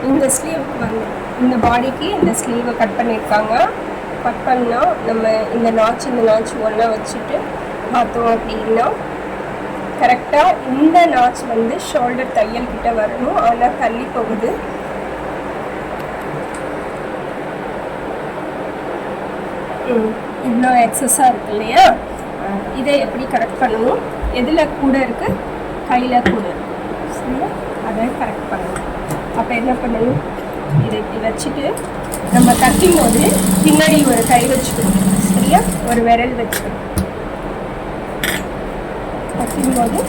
இந்த ஸ்லீவுக்கு வந்து இந்த பாடிக்கு இந்த ஸ்லீவை கட் பண்ணியிருக்காங்க. கட் பண்ணால் நம்ம இந்த நாச் ஒன்றா வச்சுட்டு பார்த்தோம் அப்படின்னா கரெக்டாக இந்த நாச் வந்து ஷோல்டர் தையல் கிட்ட வரணும். ஆனால் தள்ளி போகுது. இவ்வளோ எக்ஸஸாக இருக்கு இல்லையா? இதை எப்படி கரெக்ட் பண்ணணும்? எதில் கூட இருக்குது? கையில் கூட இருக்குது. சரியா? அதை கரெக்ட் பண்ணணும். அப்போ என்ன பண்ணணும்? இதை இப்படி வச்சுட்டு நம்ம தைக்கும் போது பின்னாடி ஒரு கை வச்சுக்கணும். சரியா? ஒரு விரல் வச்சுக்கணும். தைக்கும் போது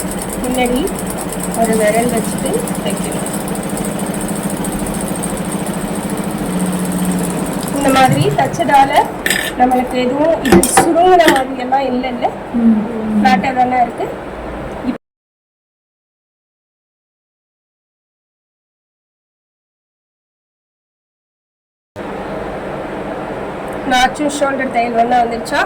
பின்னாடி ஒரு விரல் வச்சுட்டு தைக்கணும். இந்த மாதிரி தைச்சதால நம்மளுக்கு எதுவும் இது சுருங்கின மாதிரி எல்லாம் இல்லை, ஃப்ளாட்டாக தானே இருக்கு. நாச்சும் ஷோல்டர் தையல் ஒன்றா வந்துருச்சா?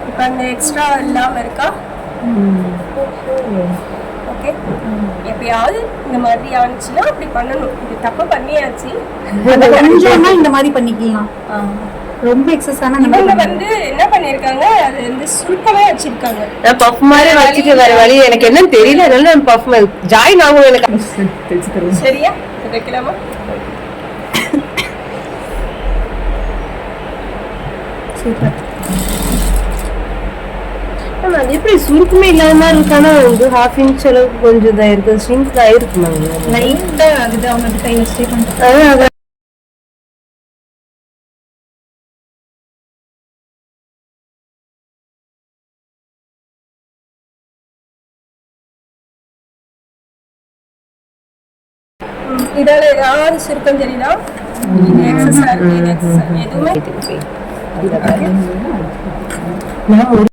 இப்போ அந்த எக்ஸ்ட்ரா இல்லாமல் இருக்கா? ஓகே. எப்பயாவது இந்த மாதிரி ஆனிச்சுன்னா அப்படி பண்ணணும். இது தப்பு பண்ணியாச்சு, கொஞ்சமா இந்த மாதிரி பண்ணிக்கலாம். ரொம்ப எக்ஸஸான இவங்க வந்து என்ன பண்ணிருக்காங்க, அது வந்து சுருக்கமா வச்சிருக்காங்க. நான் பஃப் மாதிரி வச்சுட்டு வேற வழி எனக்கு என்னன்னு தெரியல. அதனால நான் பஃப் ஜாயின் ஆகும் எனக்கு. சரியா? வைக்கலாமா? சூப்பர். அது எப்படி சுருக்குமே இல்லாத மாதிரி இருக்கானா? வந்து ஹாஃப் இன்ச் அளவுக்கு கொஞ்சம் இதாக இருக்கு. ஸ்ட்ரிங்க் ஆயிருக்குமாங்க லைட்டா ஆகுது. அவங்க கை வச்சு பண்ணுறாங்க. இதால ஏதாவது சுருக்கம் தெரியுதா? எதுவுமே